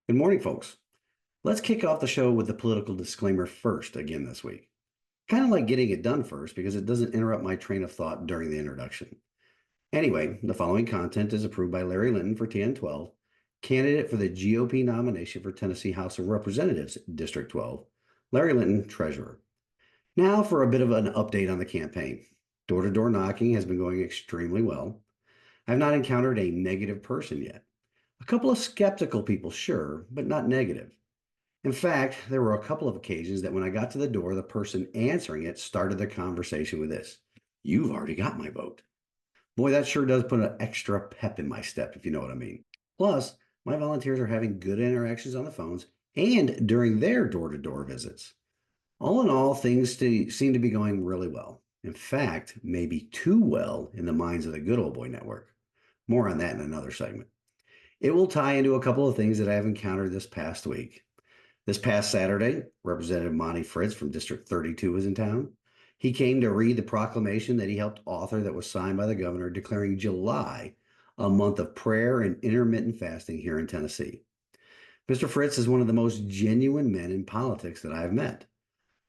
Good morning, folks. Let's kick off the show with the political disclaimer first again this week. Kind of like getting it done first because it doesn't interrupt my train of thought during the introduction. Anyway, the following content is approved by Larry Linton for TN12, candidate for the GOP nomination for Tennessee House of Representatives, District 12, Larry Linton, Treasurer. Now for a bit of an update on the campaign. Door-to-door knocking has been going extremely well. I've not encountered a negative person yet. A couple of skeptical people, sure, but not negative. In fact, there were a couple of occasions that when I got to the door, the person answering it started the conversation with this: "You've already got my vote." Boy, that sure does put an extra pep in my step, if you know what I mean. Plus, my volunteers are having good interactions on the phones and during their door to door visits. All in all, seem to be going really well. In fact, maybe too well in the minds of the good old boy network. More on that in another segment. It will tie into a couple of things that I have encountered this past week. This past Saturday, Representative Monty Fritz from District 32 was in town. He came to read the proclamation that he helped author that was signed by the governor declaring July a month of prayer and intermittent fasting here in Tennessee. Mr. Fritz is one of the most genuine men in politics that I have met.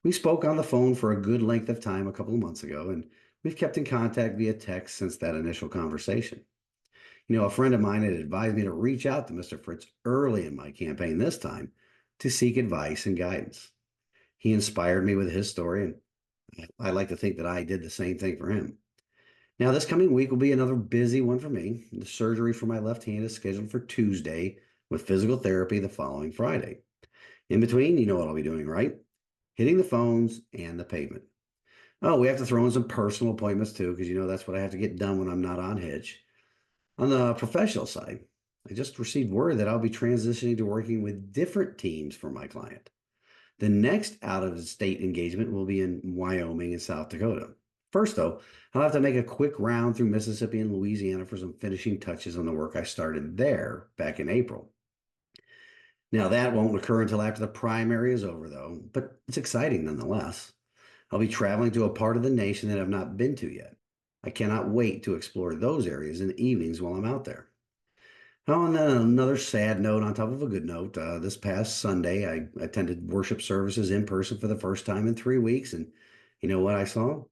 We spoke on the phone for a good length of time a couple of months ago, and we've kept in contact via text since that initial conversation. A friend of mine had advised me to reach out to Mr. Fritz early in my campaign this time to seek advice and guidance. He inspired me with his story, and I like to think that I did the same thing for him. Now, this coming week will be another busy one for me. The surgery for my left hand is scheduled for Tuesday with physical therapy the following Friday. In between, you know what I'll be doing, right? Hitting the phones and the pavement. Oh, we have to throw in some personal appointments too, because that's what I have to get done when I'm not on hitch. On the professional side, I just received word that I'll be transitioning to working with different teams for my client. The next out of state engagement will be in Wyoming and South Dakota. First, though, I'll have to make a quick round through Mississippi and Louisiana for some finishing touches on the work I started there back in April. Now, that won't occur until after the primary is over, though, but it's exciting nonetheless. I'll be traveling to a part of the nation that I've not been to yet. I cannot wait to explore those areas in the evenings while I'm out there. Oh, and then another sad note on top of a good note. This past Sunday, I attended worship services in person for the first time in 3 weeks. And you know what I saw?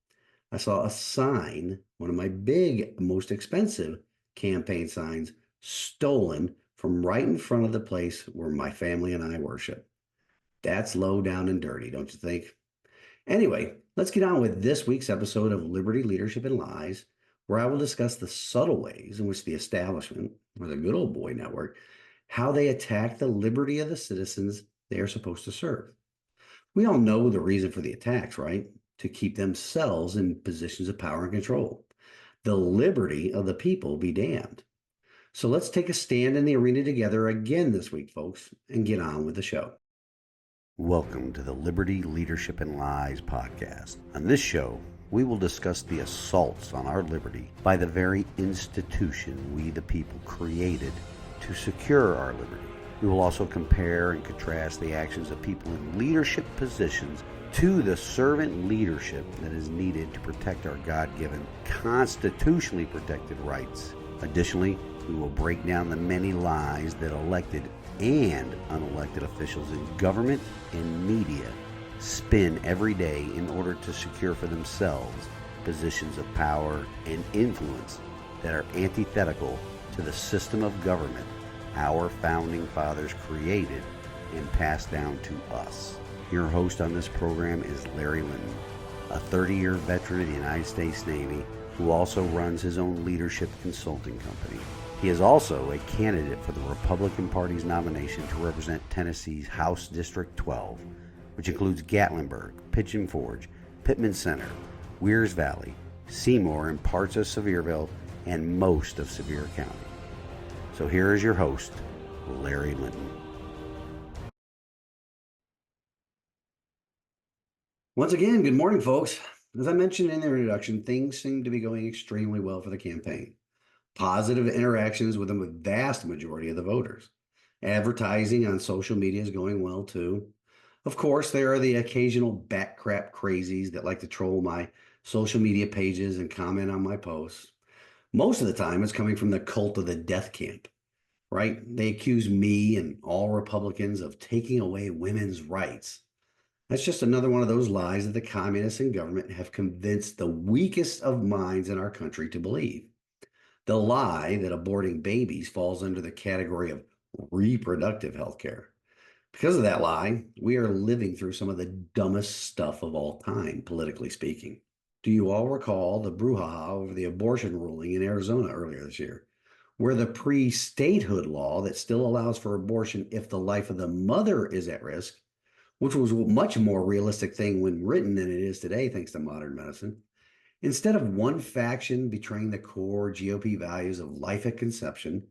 I saw a sign, one of my big, most expensive campaign signs, stolen from right in front of the place where my family and I worship. That's low down and dirty, don't you think? Anyway, let's get on with this week's episode of Liberty, Leadership, and Lies, where I will discuss the subtle ways in which the establishment, or the good old boy network, how they attack the liberty of the citizens they are supposed to serve. We all know the reason for the attacks, right? To keep themselves in positions of power and control. The liberty of the people be damned. So let's take a stand in the arena together again this week, folks, and get on with the show. Welcome to the Liberty, Leadership, and Lies podcast. On this show, we will discuss the assaults on our liberty by the very institution we the people created to secure our liberty. We will also compare and contrast the actions of people in leadership positions to the servant leadership that is needed to protect our God-given, constitutionally protected rights. Additionally, we will break down the many lies that elected and unelected officials in government and media spin every day in order to secure for themselves positions of power and influence that are antithetical to the system of government our founding fathers created and passed down to us. Your host on this program is Larry Linton, a 30-year veteran of the United States Navy who also runs his own leadership consulting company. He is also a candidate for the Republican Party's nomination to represent Tennessee's House District 12, which includes Gatlinburg, Pigeon Forge, Pittman Center, Weirs Valley, Seymour, and parts of Sevierville, and most of Sevier County. So here is your host, Larry Linton. Once again, good morning, folks. As I mentioned in the introduction, things seem to be going extremely well for the campaign. Positive interactions with the vast majority of the voters. Advertising on social media is going well, too. Of course, there are the occasional backcrap crazies that like to troll my social media pages and comment on my posts. Most of the time, it's coming from the cult of the death camp, right? They accuse me and all Republicans of taking away women's rights. That's just another one of those lies that the communists and government have convinced the weakest of minds in our country to believe. The lie that aborting babies falls under the category of reproductive health care. Because of that lie, we are living through some of the dumbest stuff of all time, politically speaking. Do you all recall the brouhaha over the abortion ruling in Arizona earlier this year, where the pre statehood law that still allows for abortion if the life of the mother is at risk, which was a much more realistic thing when written than it is today, thanks to modern medicine, instead of one faction betraying the core GOP values of life at conception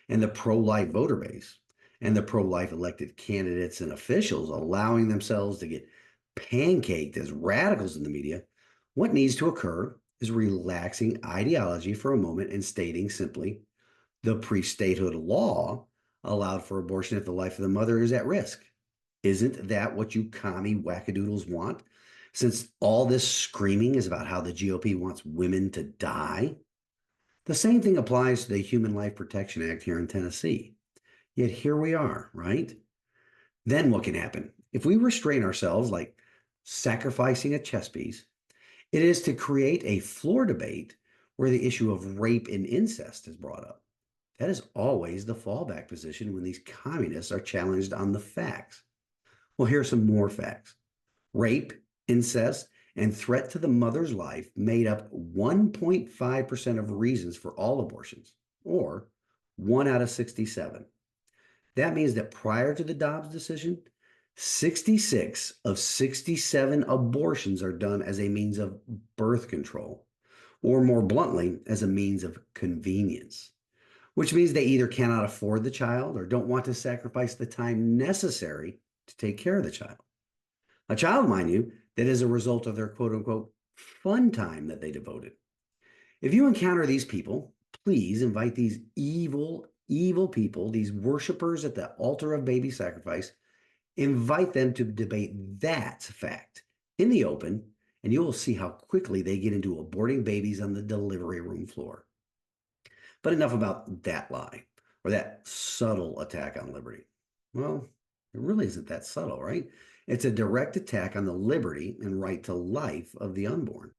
and the pro life voter base, and the pro life elected candidates and officials allowing themselves to get pancaked as radicals in the media, what needs to occur is relaxing ideology for a moment and stating simply the pre statehood law allowed for abortion if the life of the mother is at risk. Isn't that what you commie wackadoodles want? Since all this screaming is about how the GOP wants women to die? The same thing applies to the Human Life Protection Act here in Tennessee. Yet here we are, right? Then what can happen? If we restrain ourselves like sacrificing a chess piece, it is to create a floor debate where the issue of rape and incest is brought up. That is always the fallback position when these communists are challenged on the facts. Well, here are some more facts. Rape, incest, and threat to the mother's life made up 1.5% of reasons for all abortions, or 1 out of 67. That means that prior to the Dobbs decision, 66 of 67 abortions are done as a means of birth control, or more bluntly, as a means of convenience, which means they either cannot afford the child or don't want to sacrifice the time necessary to take care of the child. A child, mind you, that is a result of their quote unquote fun time that they devoted. If you encounter these people, please invite these evil people, these worshipers at the altar of baby sacrifice, invite them to debate that fact in the open, and you will see how quickly they get into aborting babies on the delivery room floor. But enough about that lie or that subtle attack on liberty. Well, it really isn't that subtle, right? It's a direct attack on the liberty and right to life of the unborn.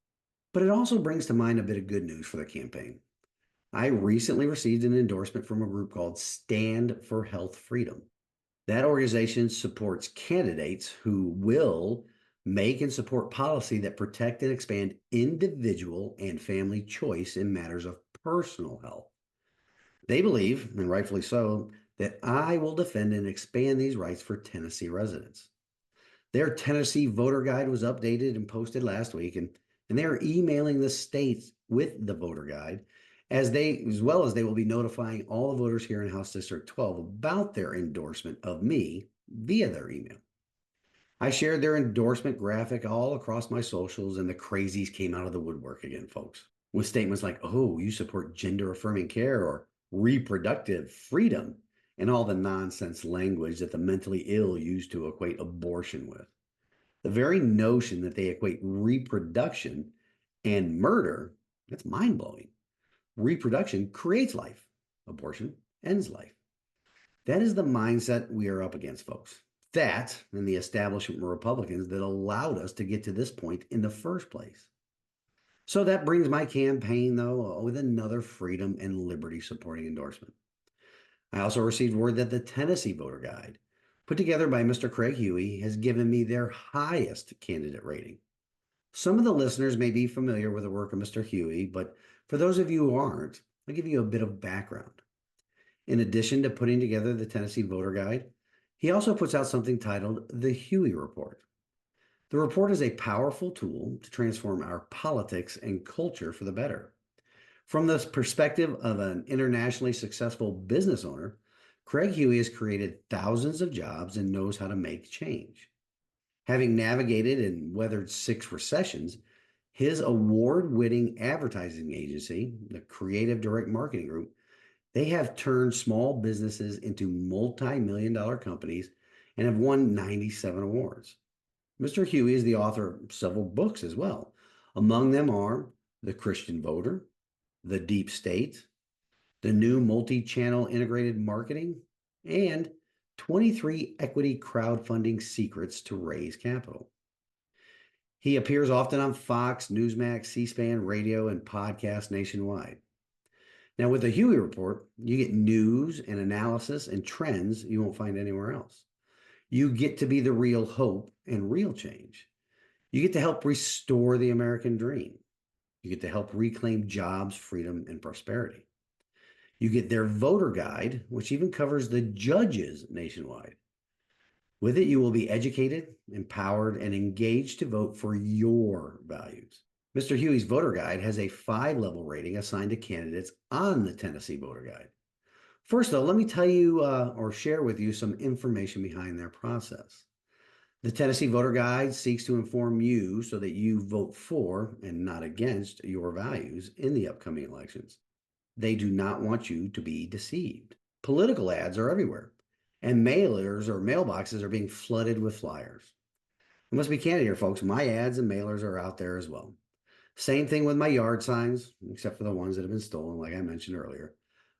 But it also brings to mind a bit of good news for the campaign. I recently received an endorsement from a group called Stand for Health Freedom. That organization supports candidates who will make and support policy that protect and expand individual and family choice in matters of personal health. They believe, and rightfully so, that I will defend and expand these rights for Tennessee residents. Their Tennessee voter guide was updated and posted last week, and they are emailing the states with the voter guide as well as they will be notifying all the voters here in House District 12 about their endorsement of me via their email. I shared their endorsement graphic all across my socials, and the crazies came out of the woodwork again, folks, with statements like, oh, you support gender affirming care or reproductive freedom, and all the nonsense language that the mentally ill use to equate abortion with. The very notion that they equate reproduction and murder, that's mind blowing. Reproduction creates life, abortion ends life. That is the mindset we are up against, folks. That and the establishment Republicans that allowed us to get to this point in the first place. So that brings my campaign, though, with another freedom and liberty supporting endorsement. I also received word that the Tennessee voter guide, put together by Mr. Craig Huey, has given me their highest candidate rating. Some of the listeners may be familiar with the work of Mr. Huey, but for those of you who aren't, I'll give you a bit of background. In addition to putting together the Tennessee voter guide, he also puts out something titled the Huey Report. The report is a powerful tool to transform our politics and culture for the better. From the perspective of an internationally successful business owner, Craig Huey has created thousands of jobs and knows how to make change. Having navigated and weathered 6 recessions, his award-winning advertising agency, the Creative Direct Marketing Group, they have turned small businesses into multi-million-dollar companies and have won 97 awards. Mr. Huey is the author of several books as well. Among them are The Christian Voter, The Deep State, the new multi-channel integrated marketing, and 23 equity crowdfunding secrets to raise capital. He appears often on Fox, Newsmax, C-SPAN, radio, and podcasts nationwide. Now, with the Huey Report, you get news and analysis and trends you won't find anywhere else. You get to be the real hope and real change. You get to help restore the American dream. You get to help reclaim jobs, freedom, and prosperity. You get their voter guide, which even covers the judges nationwide. With it, you will be educated, empowered, and engaged to vote for your values. Mr. Huey's voter guide has a 5-level rating assigned to candidates on the Tennessee voter guide. First, though, let me tell you or share with you some information behind their process. The Tennessee voter guide seeks to inform you so that you vote for and not against your values in the upcoming elections. They do not want you to be deceived. Political ads are everywhere, and mailers or mailboxes are being flooded with flyers. I must be candid here, folks. My ads and mailers are out there as well. Same thing with my yard signs, except for the ones that have been stolen, like I mentioned earlier.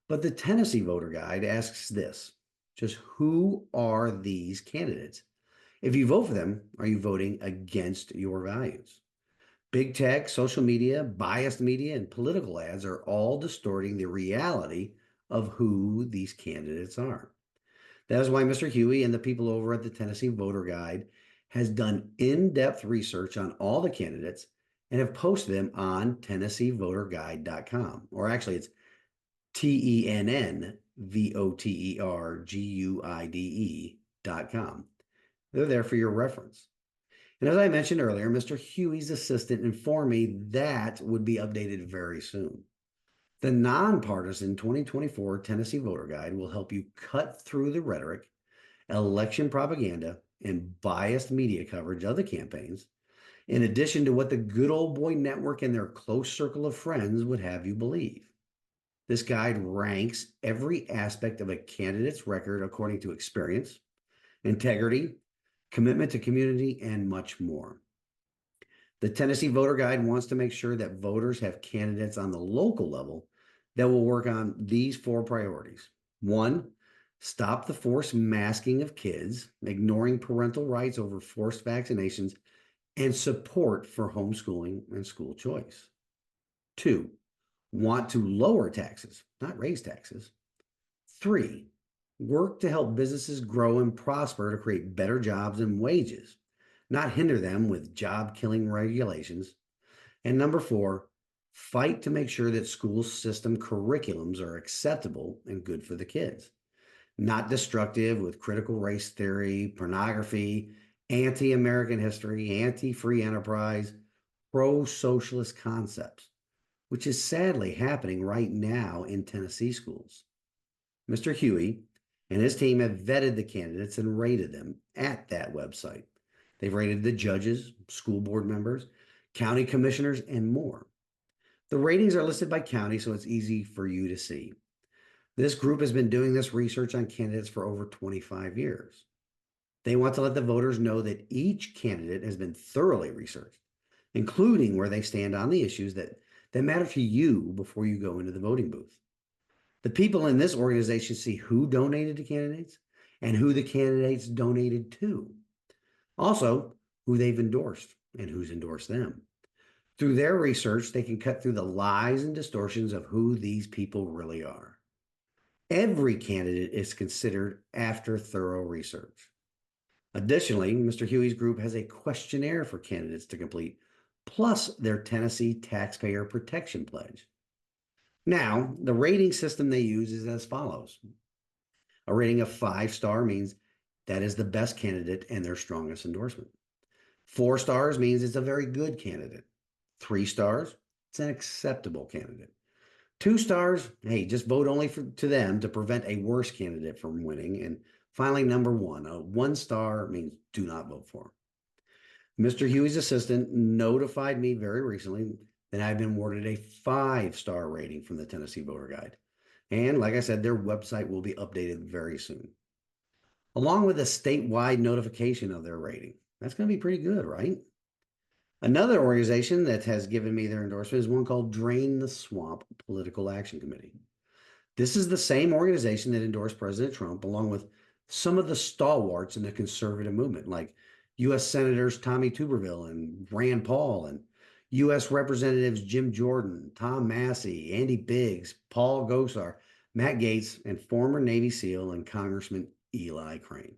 But the Tennessee voter guide asks this: just who are these candidates? If you vote for them, are you voting against your values? Big tech, social media, biased media, and political ads are all distorting the reality of who these candidates are. That is why Mr. Huey and the people over at the Tennessee Voter Guide has done in-depth research on all the candidates and have posted them on TennesseeVoterGuide.com. Or actually, it's TennesseeVoterGuide.com. They're there for your reference. And as I mentioned earlier, Mr. Huey's assistant informed me that would be updated very soon. The nonpartisan 2024 Tennessee Voter Guide will help you cut through the rhetoric, election propaganda, and biased media coverage of the campaigns, in addition to what the Good Old Boy Network and their close circle of friends would have you believe. This guide ranks every aspect of a candidate's record according to experience, integrity, commitment to community, and much more. The Tennessee Voter Guide wants to make sure that voters have candidates on the local level that will work on these 4 priorities. 1, stop the forced masking of kids, ignoring parental rights over forced vaccinations, and support for homeschooling and school choice. 2, want to lower taxes, not raise taxes. 3, work to help businesses grow and prosper to create better jobs and wages, not hinder them with job-killing regulations. And number 4, fight to make sure that school system curriculums are acceptable and good for the kids, not destructive with critical race theory, pornography, anti-American history, anti-free enterprise, pro-socialist concepts, which is sadly happening right now in Tennessee schools. Mr. Huey and his team have vetted the candidates and rated them at that website. They've rated the judges, school board members, county commissioners, and more. The ratings are listed by county, so it's easy for you to see. This group has been doing this research on candidates for over 25 years. They want to let the voters know that each candidate has been thoroughly researched, including where they stand on the issues that matter to you before you go into the voting booth. The people in this organization see who donated to candidates and who the candidates donated to. Also, who they've endorsed and who's endorsed them. Through their research, they can cut through the lies and distortions of who these people really are. Every candidate is considered after thorough research. Additionally, Mr. Huey's group has a questionnaire for candidates to complete, plus their Tennessee Taxpayer Protection Pledge. Now, the rating system they use is as follows. A rating of 5-star means that is the best candidate and their strongest endorsement. 4 stars means it's a very good candidate. 3 stars, it's an acceptable candidate. 2 stars, hey, just vote only to them to prevent a worse candidate from winning. And finally, number 1, a 1 star means do not vote for. Mr. Huey's assistant notified me very recently that I've been awarded a 5-star rating from the Tennessee Voter Guide. And like I said, their website will be updated very soon, along with a statewide notification of their rating. That's going to be pretty good, right? Another organization that has given me their endorsement is one called Drain the Swamp Political Action Committee. This is the same organization that endorsed President Trump, along with some of the stalwarts in the conservative movement, like U.S. Senators Tommy Tuberville and Rand Paul, and U.S. Representatives Jim Jordan, Tom Massey, Andy Biggs, Paul Gosar, Matt Gaetz, and former Navy SEAL and Congressman Eli Crane.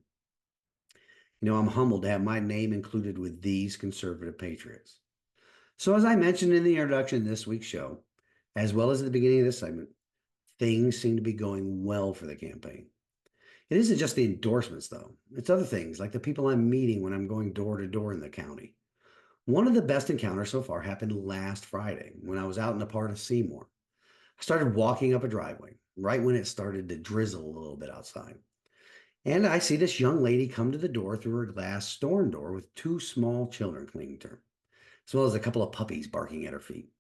I'm humbled to have my name included with these conservative patriots. So, as I mentioned in the introduction to this week's show, as well as at the beginning of this segment, things seem to be going well for the campaign. It isn't just the endorsements, though. It's other things, like the people I'm meeting when I'm going door to door in the county. One of the best encounters so far happened last Friday when I was out in a part of Seymour. I started walking up a driveway right when it started to drizzle a little bit outside. And I see this young lady come to the door through her glass storm door with two small children clinging to her, as well as a couple of puppies barking at her feet.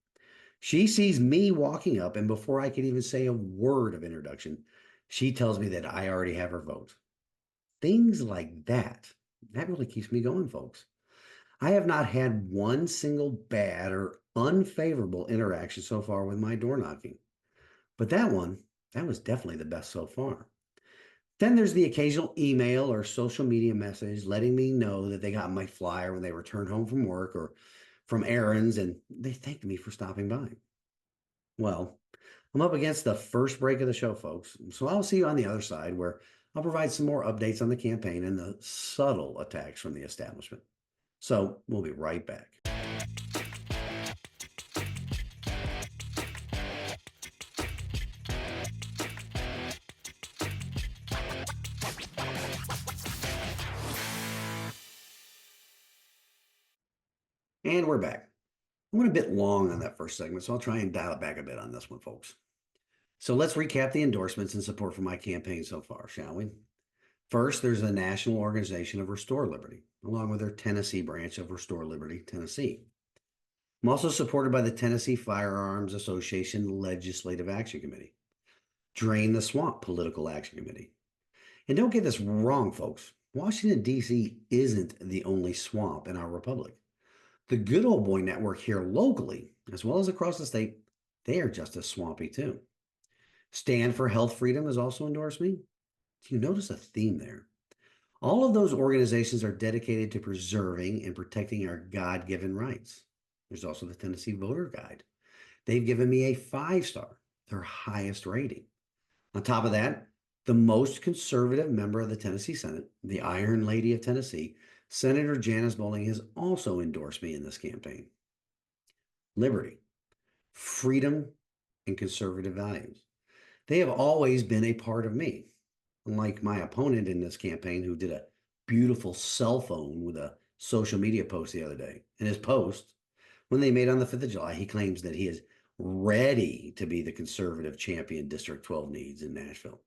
She sees me walking up, and before I could even say a word of introduction, she tells me that I already have her vote. Things like that really keeps me going, folks. I have not had one single bad or unfavorable interaction so far with my door knocking. But that was definitely the best so far. Then there's the occasional email or social media message letting me know that they got my flyer when they returned home from work or from errands, and they thanked me for stopping by. Well, I'm up against the first break of the show, folks. So I'll see you on the other side where I'll provide some more updates on the campaign and the subtle attacks from the establishment. So we'll be right back. And we're back. I went a bit long on that first segment, so I'll try and dial it back a bit on this one, folks. So let's recap the endorsements and support for my campaign so far, shall we? First, there's the National Organization of Restore Liberty, along with their Tennessee branch of Restore Liberty, Tennessee. I'm also supported by the Tennessee Firearms Association Legislative Action Committee, Drain the Swamp Political Action Committee. And don't get this wrong, folks. Washington, D.C. isn't the only swamp in our republic. The Good Old Boy Network here locally, as well as across the state, they are just as swampy too. Stand for Health Freedom has also endorsed me. Do you notice a theme there? All of those organizations are dedicated to preserving and protecting our God-given rights. There's also the Tennessee Voter Guide. They've given me a 5-star, their highest rating. On top of that, the most conservative member of the Tennessee Senate, the Iron Lady of Tennessee, Senator Janice Bowling, has also endorsed me in this campaign. Liberty, freedom, and conservative values. They have always been a part of me. Unlike my opponent in this campaign, who did a beautiful cell phone with a social media post the other day. In his post, when they made on the 5th of July, he claims that he is ready to be the conservative champion District 12 needs in Nashville.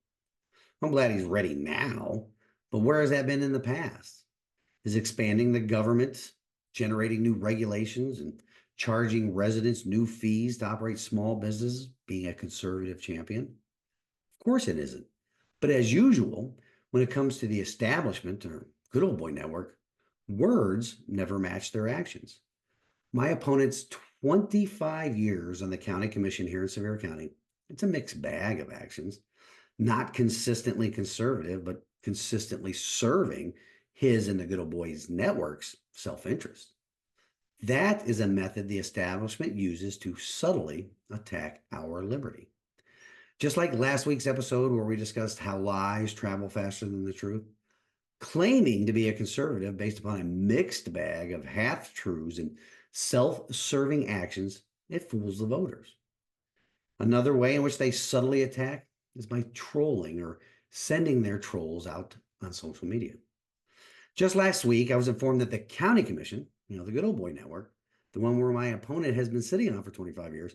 I'm glad he's ready now, but where has that been in the past? Is expanding the government, generating new regulations, and charging residents new fees to operate small businesses being a conservative champion? Of course it isn't. But as usual, when it comes to the establishment or Good Old Boy Network, words never match their actions. My opponent's 25 years on the county commission here in Sevier County, it's a mixed bag of actions, not consistently conservative, but consistently serving his and the Good Old Boys Network's self-interest. That is a method the establishment uses to subtly attack our liberty. Just like last week's episode where we discussed how lies travel faster than the truth, claiming to be a conservative based upon a mixed bag of half-truths and self-serving actions, it fools the voters. Another way in which they subtly attack is by trolling or sending their trolls out on social media. Just last week, I was informed that the county commission, the Good Old Boy Network, the one where my opponent has been sitting on for 25 years,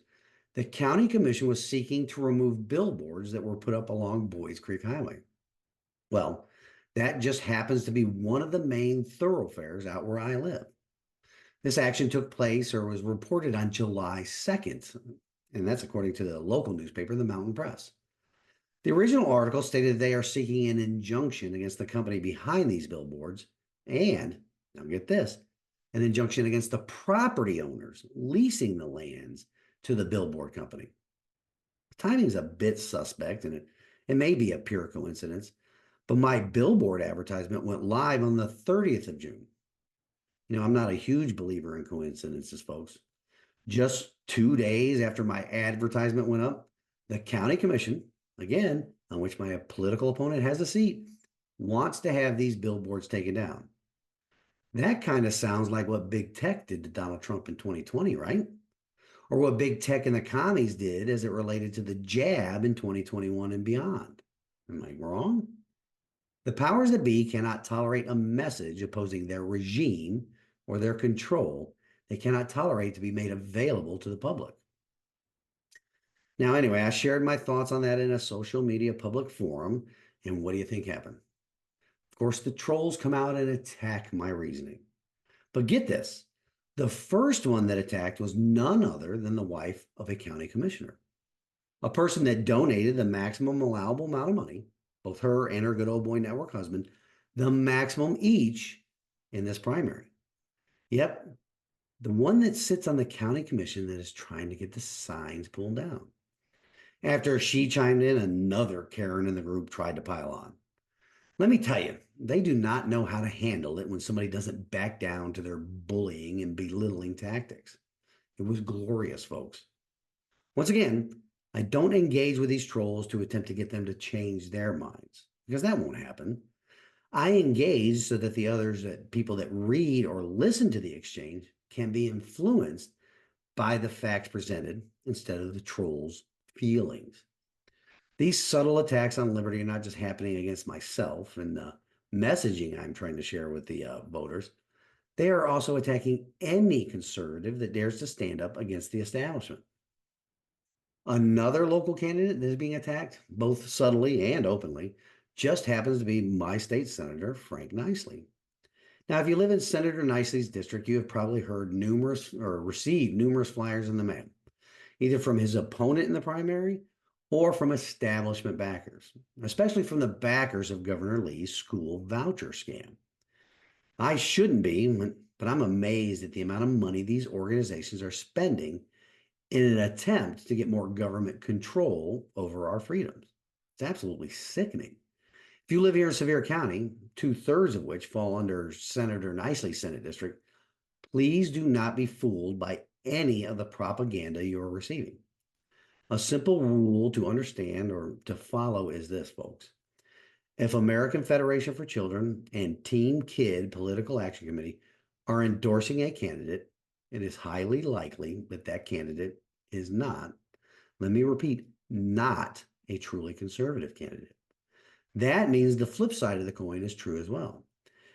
the county commission was seeking to remove billboards that were put up along Boys Creek Highway. Well, that just happens to be one of the main thoroughfares out where I live. This action took place or was reported on July 2nd, and that's according to the local newspaper, the Mountain Press. The original article stated they are seeking an injunction against the company behind these billboards and, now get this, an injunction against the property owners leasing the lands to the billboard company. Timing's a bit suspect, and it may be a pure coincidence, but my billboard advertisement went live on the 30th of June. I'm not a huge believer in coincidences, folks. Just 2 days after my advertisement went up, the county commission, again, on which my political opponent has a seat, wants to have these billboards taken down. That kind of sounds like what big tech did to Donald Trump in 2020, right? Or what big tech and the commies did as it related to the jab in 2021 and beyond. Am I wrong? The powers that be cannot tolerate a message opposing their regime or their control. They cannot tolerate to be made available to the public. Now, anyway, I shared my thoughts on that in a social media public forum, and what do you think happened? Of course, the trolls come out and attack my reasoning. But get this, the first one that attacked was none other than the wife of a county commissioner, a person that donated the maximum allowable amount of money, both her and her good old boy network husband, the maximum each in this primary. Yep, the one that sits on the county commission that is trying to get the signs pulled down. After she chimed in, another Karen in the group tried to pile on. Let me tell you, they do not know how to handle it when somebody doesn't back down to their bullying and belittling tactics. It was glorious, folks. Once again, I don't engage with these trolls to attempt to get them to change their minds, because that won't happen. I engage so that the others, people that read or listen to the exchange, can be influenced by the facts presented instead of the trolls' feelings. These subtle attacks on liberty are not just happening against myself and the messaging I'm trying to share with the voters. They are also attacking any conservative that dares to stand up against the establishment. Another local candidate that is being attacked, both subtly and openly, just happens to be my state senator, Frank Nicely. Now, if you live in Senator Nicely's district, you have probably heard numerous or received numerous flyers in the mail, either from his opponent in the primary or from establishment backers, especially from the backers of Governor Lee's school voucher scam. I shouldn't be, but I'm amazed at the amount of money these organizations are spending in an attempt to get more government control over our freedoms. It's absolutely sickening. If you live here in Sevier County, 2/3 of which fall under Senator Nicely's Senate district, please do not be fooled by any of the propaganda you are receiving. A simple rule to understand or to follow is this, folks. If American Federation for Children and Team Kid Political Action Committee are endorsing a candidate, it is highly likely that that candidate is not, let me repeat, not a truly conservative candidate. That means the flip side of the coin is true as well.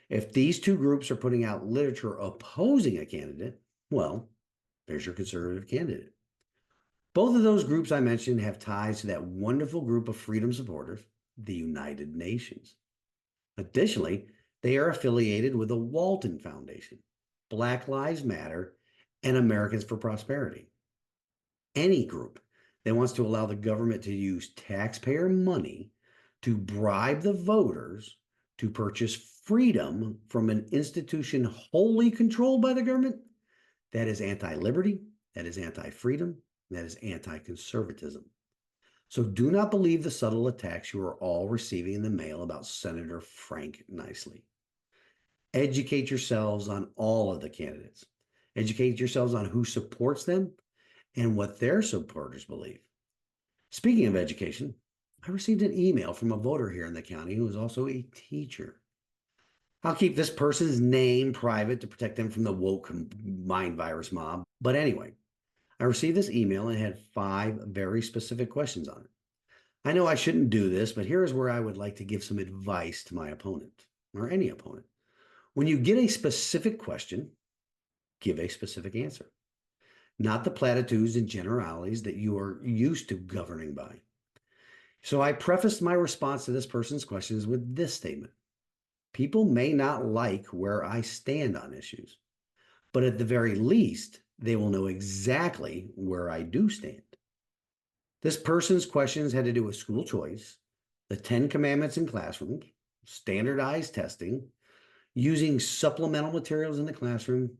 If these two groups are putting out literature opposing a candidate, well, there's your conservative candidate. Both of those groups I mentioned have ties to that wonderful group of freedom supporters, the United Nations. Additionally, they are affiliated with the Walton Foundation, Black Lives Matter, and Americans for Prosperity. Any group that wants to allow the government to use taxpayer money to bribe the voters to purchase freedom from an institution wholly controlled by the government, that is anti-liberty, that is anti-freedom, that is anti-conservatism. So do not believe the subtle attacks you are all receiving in the mail about Senator Frank Nicely. Educate yourselves on all of the candidates. Educate yourselves on who supports them and what their supporters believe. Speaking of education, I received an email from a voter here in the county who is also a teacher. I'll keep this person's name private to protect them from the woke mind virus mob. But anyway, I received this email and had 5 very specific questions on it. I know I shouldn't do this, but here is where I would like to give some advice to my opponent, or any opponent. When you get a specific question, give a specific answer, not the platitudes and generalities that you are used to governing by. So I prefaced my response to this person's questions with this statement. People may not like where I stand on issues, but at the very least, they will know exactly where I do stand. This person's questions had to do with school choice, the 10 commandments in classrooms, standardized testing, using supplemental materials in the classroom,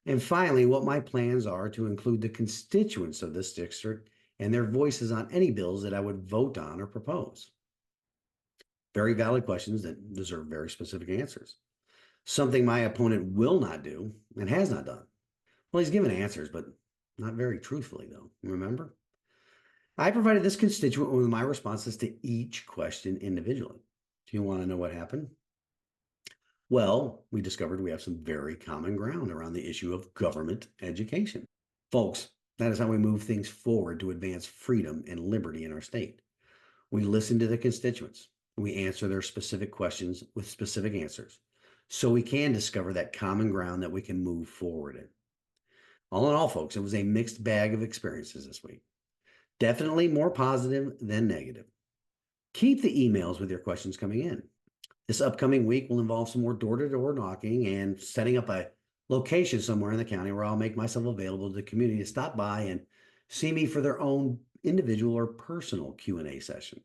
and finally, what my plans are to include the constituents of this district and their voices on any bills that I would vote on or propose. Very valid questions that deserve very specific answers. Something my opponent will not do and has not done. Well, he's given answers, but not very truthfully, though. Remember? I provided this constituent with my responses to each question individually. Do you want to know what happened? Well, we discovered we have some very common ground around the issue of government education. Folks, that is how we move things forward to advance freedom and liberty in our state. We listen to the constituents. We answer their specific questions with specific answers so we can discover that common ground that we can move forward in. All in all, folks, it was a mixed bag of experiences this week. Definitely more positive than negative. Keep the emails with your questions coming in. This upcoming week will involve some more door-to-door knocking and setting up a location somewhere in the county where I'll make myself available to the community to stop by and see me for their own individual or personal Q&A session.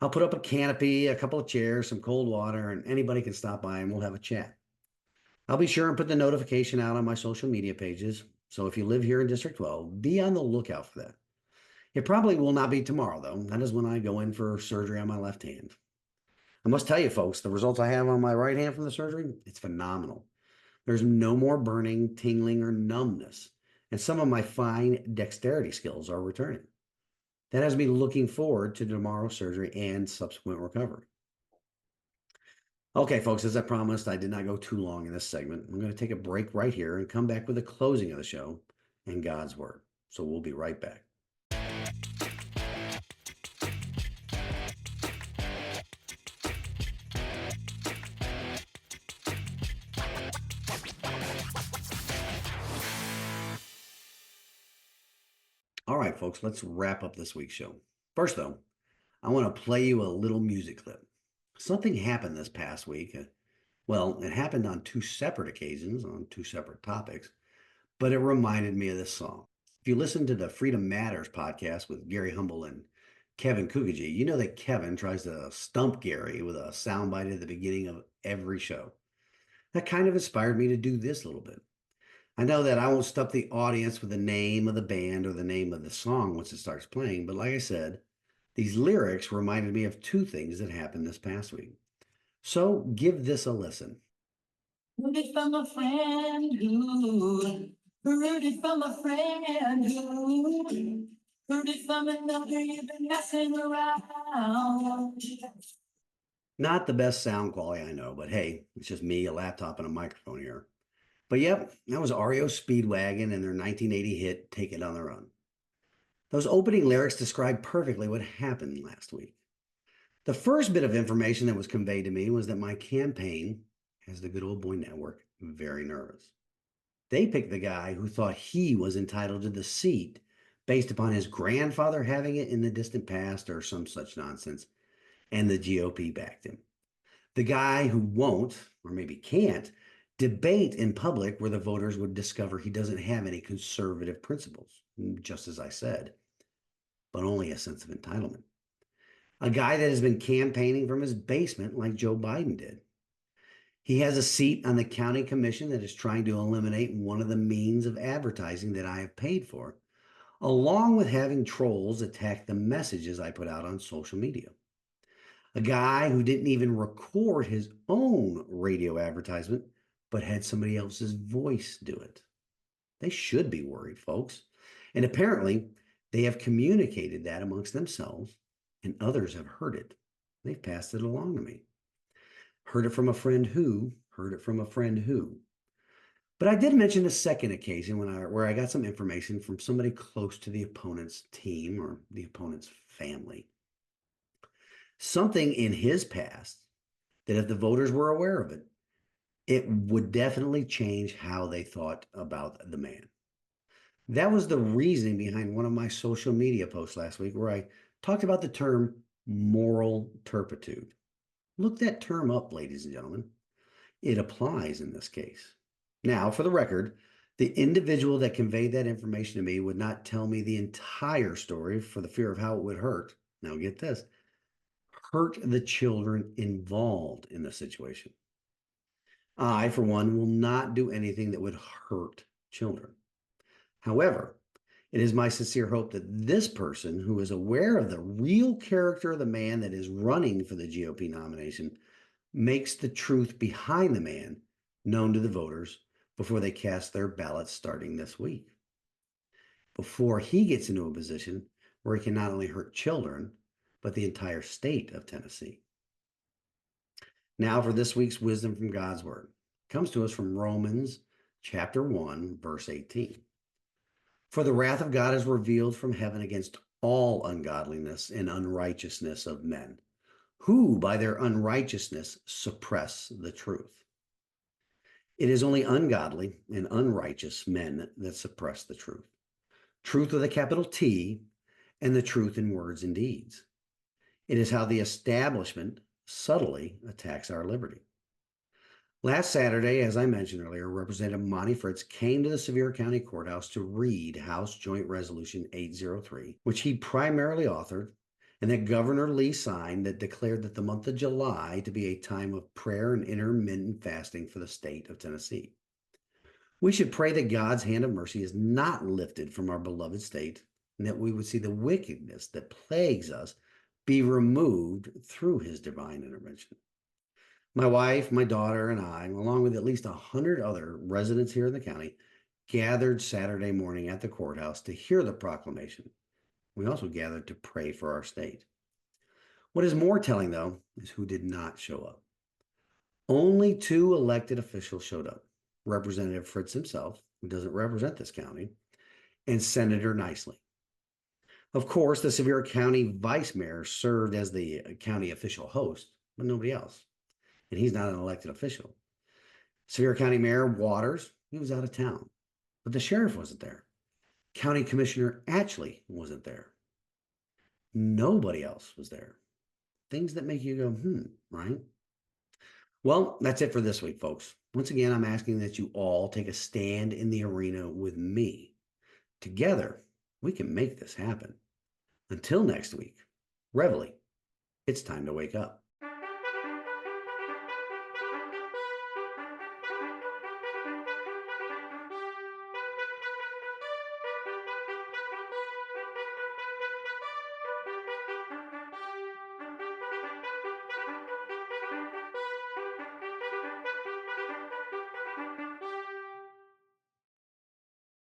I'll put up a canopy, a couple of chairs, some cold water, and anybody can stop by and we'll have a chat. I'll be sure and put the notification out on my social media pages. So if you live here in District 12, be on the lookout for that. It probably will not be tomorrow, though. That is when I go in for surgery on my left hand. I must tell you, folks, the results I have on my right hand from the surgery, it's phenomenal. There's no more burning, tingling, or numbness, and some of my fine dexterity skills are returning. That has me looking forward to tomorrow's surgery and subsequent recovery. Okay, folks, as I promised, I did not go too long in this segment. I'm going to take a break right here and come back with the closing of the show and God's Word. So we'll be right back. All right, folks, let's wrap up this week's show. First, though, I want to play you a little music clip. Something happened this past week. Well, it happened on two separate occasions on two separate topics, but it reminded me of this song. If you listen to the Freedom Matters podcast with Gary Humble and Kevin Kukaji, you know that Kevin tries to stump Gary with a soundbite at the beginning of every show. That kind of inspired me to do this a little bit. I know that I won't stump the audience with the name of the band or the name of the song once it starts playing, but like I said, these lyrics reminded me of two things that happened this past week. So give this a listen. Heard it from a friend who heard it from a friend who heard it from another you've been messing around. Not the best sound quality, I know, but hey, it's just me, a laptop, and a microphone here. But yep, that was REO Speedwagon and their 1980 hit, Take It on the Run. Those opening lyrics describe perfectly what happened last week. The first bit of information that was conveyed to me was that my campaign has the Good Old Boy Network very nervous. They picked the guy who thought he was entitled to the seat based upon his grandfather having it in the distant past or some such nonsense, and the GOP backed him. The guy who won't, or maybe can't, debate in public where the voters would discover he doesn't have any conservative principles, just as I said, but only a sense of entitlement. A guy that has been campaigning from his basement like Joe Biden did. He has a seat on the county commission that is trying to eliminate one of the means of advertising that I have paid for, along with having trolls attack the messages I put out on social media. A guy who didn't even record his own radio advertisement, but had somebody else's voice do it. They should be worried, folks. And apparently, they have communicated that amongst themselves, and others have heard it. They've passed it along to me. Heard it from a friend who heard it from a friend who. But I did mention a second occasion where I got some information from somebody close to the opponent's team or the opponent's family. Something in his past that if the voters were aware of it, it would definitely change how they thought about the man. That was the reasoning behind one of my social media posts last week where I talked about the term moral turpitude. Look that term up, ladies and gentlemen. It applies in this case. Now, for the record, the individual that conveyed that information to me would not tell me the entire story for the fear of how it would hurt. Now, get this, hurt the children involved in the situation. I, for one, will not do anything that would hurt children. However, It is my sincere hope that this person, who is aware of the real character of the man that is running for the GOP nomination, makes the truth behind the man known to the voters before they cast their ballots starting this week. Before he gets into a position where he can not only hurt children, but the entire state of Tennessee. Now for this week's wisdom from God's Word. It comes to us from Romans chapter 1, verse 18. For the wrath of God is revealed from heaven against all ungodliness and unrighteousness of men, who by their unrighteousness suppress the truth. It is only ungodly and unrighteous men that suppress the truth. Truth with a capital T, and the truth in words and deeds. It is how the establishment subtly attacks our liberty. Last Saturday, as I mentioned earlier, Representative Monty Fritz came to the Sevier County Courthouse to read House Joint Resolution 803, which he primarily authored, and that Governor Lee signed, that declared that the month of July to be a time of prayer and intermittent fasting for the state of Tennessee. We should pray that God's hand of mercy is not lifted from our beloved state, and that we would see the wickedness that plagues us be removed through his divine intervention. My wife, my daughter, and I, along with at least 100 other residents here in the county, gathered Saturday morning at the courthouse to hear the proclamation. We also gathered to pray for our state. What is more telling, though, is who did not show up. Only 2 elected officials showed up. Representative Fritz himself, who doesn't represent this county, and Senator Nicely. Of course, the Sevier County Vice Mayor served as the county official host, but nobody else. And he's not an elected official. Sevier County Mayor Waters, he was out of town, but the sheriff wasn't there. County Commissioner Atchley wasn't there. Nobody else was there. Things that make you go, right? Well, that's it for this week, folks. Once again, I'm asking that you all take a stand in the arena with me. Together, we can make this happen. Until next week, Reveille, it's time to wake up.